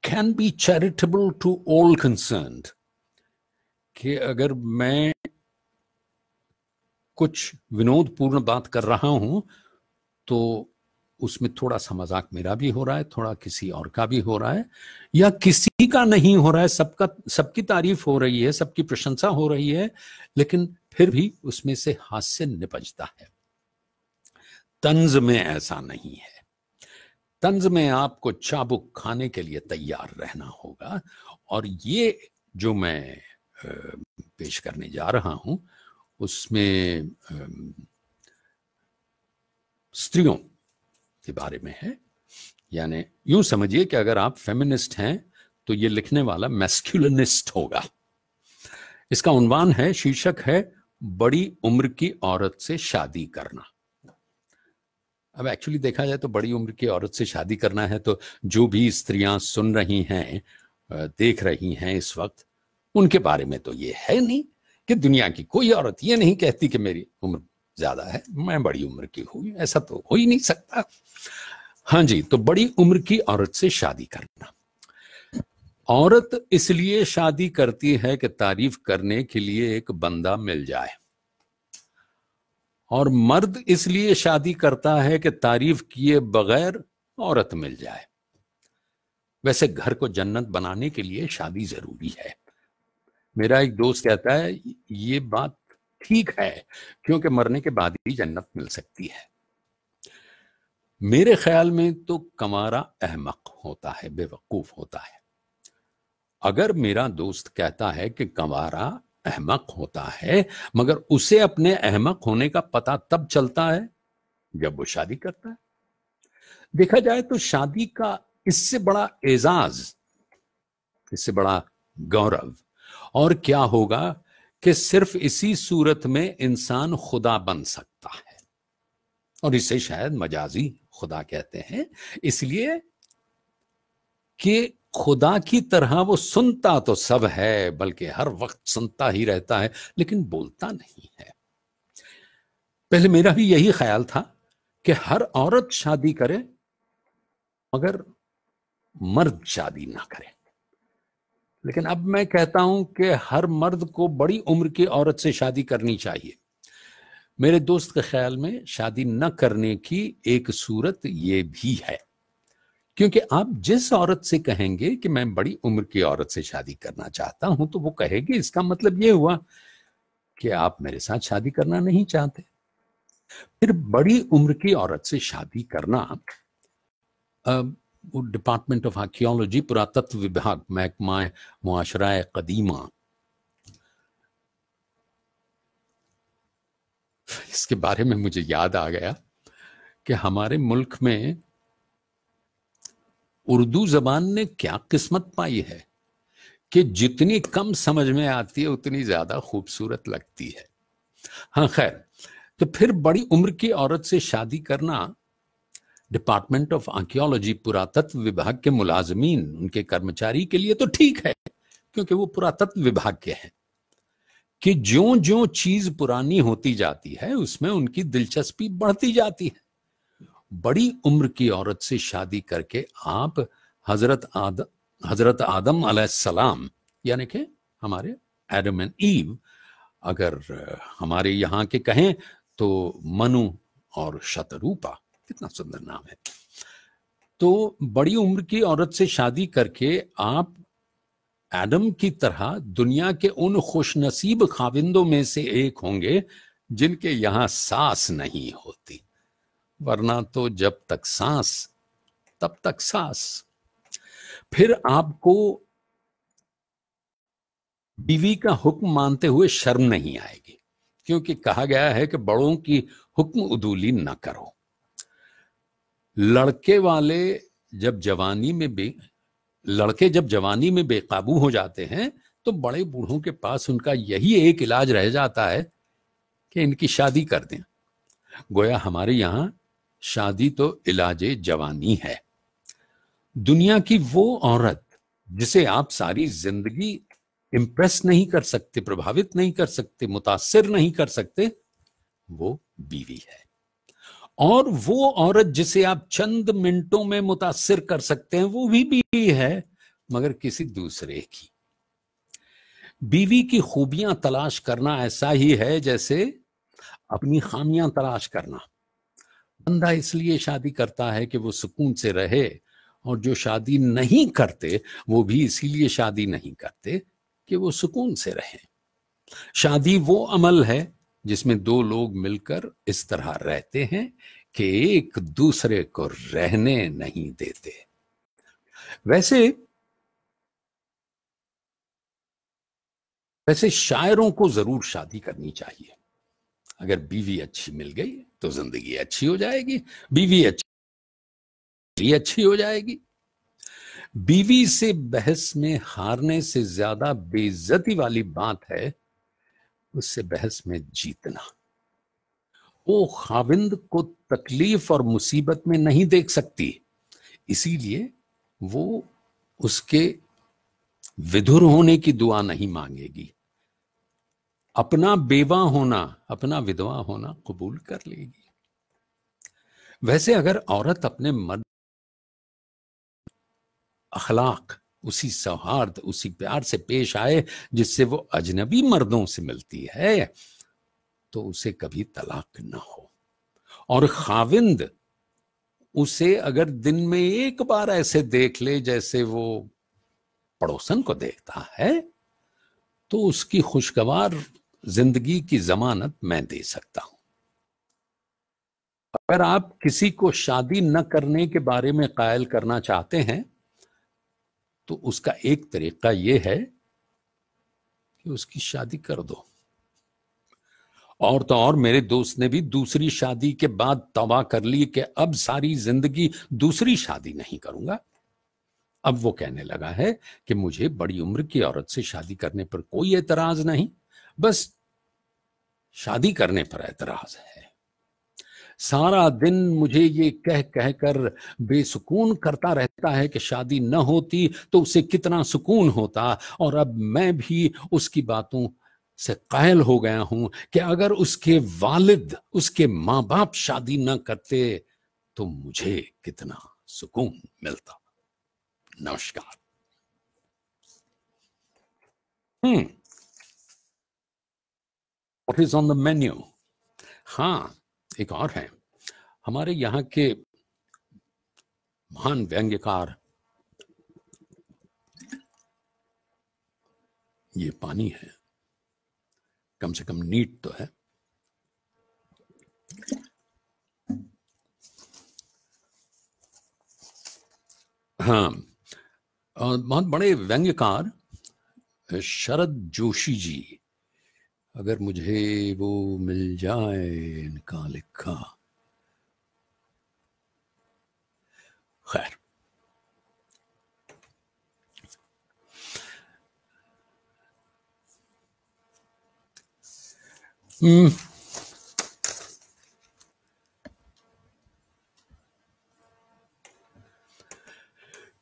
can be charitable to all concerned, कि अगर मैं कुछ विनोदपूर्ण बात कर रहा हूं तो उसमें थोड़ा सा मजाक मेरा भी हो रहा है, थोड़ा किसी और का भी हो रहा है, या किसी का नहीं हो रहा है, सबकी तारीफ हो रही है, सबकी प्रशंसा हो रही है, लेकिन फिर भी उसमें से हास्य निपजता है। तंज में ऐसा नहीं है। तंज में आपको चाबुक खाने के लिए तैयार रहना होगा, और ये जो मैं पेश करने जा रहा हूं उसमें स्त्रियों के बारे में है। यानी यूं समझिए कि अगर आप फेमिनिस्ट हैं तो ये लिखने वाला मैस्कुलिनिस्ट होगा। इसका उन्वान है, शीर्षक है, बड़ी उम्र की औरत से शादी करना। अब एक्चुअली देखा जाए तो बड़ी उम्र की औरत से शादी करना है तो जो भी स्त्रियां सुन रही हैं, देख रही हैं इस वक्त, उनके बारे में तो ये है नहीं कि दुनिया की कोई औरत ये नहीं कहती कि मेरी उम्र ज्यादा है, मैं बड़ी उम्र की हूं, ऐसा तो हो ही नहीं सकता। हाँ जी, तो बड़ी उम्र की औरत से शादी करना। औरत इसलिए शादी करती है कि तारीफ करने के लिए एक बंदा मिल जाए, और मर्द इसलिए शादी करता है कि तारीफ किए बगैर औरत मिल जाए। वैसे घर को जन्नत बनाने के लिए शादी जरूरी है। मेरा एक दोस्त कहता है ये बात ठीक है, क्योंकि मरने के बाद ही जन्नत मिल सकती है। मेरे ख्याल में तो कंवारा अहमक होता है, बेवकूफ होता है। अगर मेरा दोस्त कहता है कि कंवारा अहमक होता है, मगर उसे अपने अहमक होने का पता तब चलता है जब वो शादी करता है। देखा जाए तो शादी का इससे बड़ा एजाज, इससे बड़ा गौरव और क्या होगा कि सिर्फ इसी सूरत में इंसान खुदा बन सकता है। और इसे शायद मजाजी खुदा कहते हैं, इसलिए कि खुदा की तरह वो सुनता तो सब है, बल्कि हर वक्त सुनता ही रहता है, लेकिन बोलता नहीं है। पहले मेरा भी यही ख्याल था कि हर औरत शादी करे मगर मर्द शादी ना करे, लेकिन अब मैं कहता हूं कि हर मर्द को बड़ी उम्र की औरत से शादी करनी चाहिए। मेरे दोस्त के ख्याल में शादी न करने की एक सूरत ये भी है, क्योंकि आप जिस औरत से कहेंगे कि मैं बड़ी उम्र की औरत से शादी करना चाहता हूं, तो वो कहेगी इसका मतलब ये हुआ कि आप मेरे साथ शादी करना नहीं चाहते। फिर बड़ी उम्र की औरत से शादी करना, वो डिपार्टमेंट ऑफ आर्कियोलॉजी, पुरातत्व विभाग, महकमा मुआशरा कदीमा, इसके बारे में मुझे याद आ गया कि हमारे मुल्क में उर्दू जबान ने क्या किस्मत पाई है कि जितनी कम समझ में आती है उतनी ज्यादा खूबसूरत लगती है। हाँ खैर, तो फिर बड़ी उम्र की औरत से शादी करना डिपार्टमेंट ऑफ आर्कियोलॉजी, पुरातत्व विभाग के मुलाजमीन, उनके कर्मचारी के लिए तो ठीक है, क्योंकि वो पुरातत्व विभाग के हैं, कि ज्यों ज्यों चीज पुरानी होती जाती है उसमें उनकी दिलचस्पी बढ़ती जाती है। बड़ी उम्र की औरत से शादी करके आप हजरत आदम अलैहिस्सलाम, यानी कि हमारे एडम एंड ईव, अगर हमारे यहाँ के कहें तो मनु और शतरूपा, कितना सुंदर नाम है। तो बड़ी उम्र की औरत से शादी करके आप एडम की तरह दुनिया के उन खुशनसीब खाविंदों में से एक होंगे जिनके यहां सांस नहीं होती, वरना तो जब तक सांस तब तक सांस। फिर आपको बीवी का हुक्म मानते हुए शर्म नहीं आएगी, क्योंकि कहा गया है कि बड़ों की हुक्म उदूली न करो। लड़के जब जवानी में बेकाबू हो जाते हैं तो बड़े बूढ़ों के पास उनका यही एक इलाज रह जाता है कि इनकी शादी कर दें। गोया हमारे यहां शादी तो इलाजे जवानी है। दुनिया की वो औरत जिसे आप सारी जिंदगी इंप्रेस नहीं कर सकते, प्रभावित नहीं कर सकते, मुतासिर नहीं कर सकते, वो बीवी है। और वो औरत जिसे आप चंद मिनटों में मुतासिर कर सकते हैं, वो भी बीवी है, मगर किसी दूसरे की। बीवी की खूबियां तलाश करना ऐसा ही है जैसे अपनी खामियां तलाश करना। बंदा इसलिए शादी करता है कि वो सुकून से रहे, और जो शादी नहीं करते वो भी इसीलिए शादी नहीं करते कि वो सुकून से रहें। शादी वो अमल है जिसमें दो लोग मिलकर इस तरह रहते हैं कि एक दूसरे को रहने नहीं देते। वैसे शायरों को जरूर शादी करनी चाहिए। अगर बीवी अच्छी मिल गई तो जिंदगी अच्छी हो जाएगी, बीवी अच्छी हो जाएगी। बीवी से बहस में हारने से ज्यादा बेइज्जती वाली बात है उससे बहस में जीतना। वो खाविंद को तकलीफ और मुसीबत में नहीं देख सकती, इसीलिए वो उसके विधुर होने की दुआ नहीं मांगेगी, अपना बेवा होना, अपना विधवा होना कबूल कर लेगी। वैसे अगर औरत अपने मर्द अखलाक, उसी सौहार्द, उसी प्यार से पेश आए जिससे वो अजनबी मर्दों से मिलती है, तो उसे कभी तलाक न हो। और खाविंद उसे अगर दिन में एक बार ऐसे देख ले जैसे वो पड़ोसन को देखता है, तो उसकी खुशगवार जिंदगी की जमानत मैं दे सकता हूं। अगर आप किसी को शादी न करने के बारे में कायल करना चाहते हैं, तो उसका एक तरीका यह है कि उसकी शादी कर दो। और तो और मेरे दोस्त ने भी दूसरी शादी के बाद तौबा कर ली कि अब सारी जिंदगी दूसरी शादी नहीं करूंगा। अब वो कहने लगा है कि मुझे बड़ी उम्र की औरत से शादी करने पर कोई एतराज नहीं, बस शादी करने पर एतराज है। सारा दिन मुझे ये कह कह कर बेसुकून करता रहता है कि शादी न होती तो उसे कितना सुकून होता, और अब मैं भी उसकी बातों से कायल हो गया हूं कि अगर उसके वालिद, उसके मां बाप शादी न करते तो मुझे कितना सुकून मिलता। नमस्कार। What is on the menu? हाँ, एक और है। हमारे यहाँ के महान व्यंग्यकार, ये पानी है, कम से कम नीट तो है। हाँ, और बहुत बड़े व्यंग्यकार शरद जोशी जी, अगर मुझे वो मिल जाए इनका लिखा, खैर।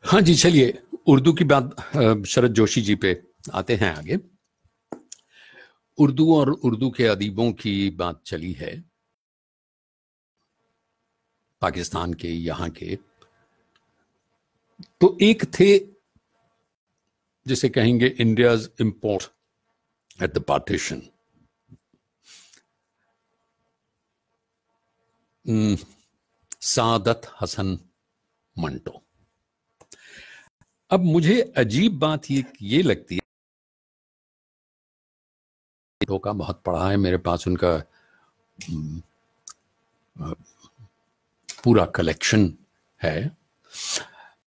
हाँ जी, चलिए उर्दू की बात, शरद जोशी जी पे आते हैं आगे। उर्दू और उर्दू के अदीबों की बात चली है, पाकिस्तान के, यहाँ के। तो एक थे जिसे कहेंगे India's import at the partition, Saadat Hasan Manto. अब मुझे अजीब बात ये लगती है, का बहुत पढ़ा है, मेरे पास उनका पूरा कलेक्शन है,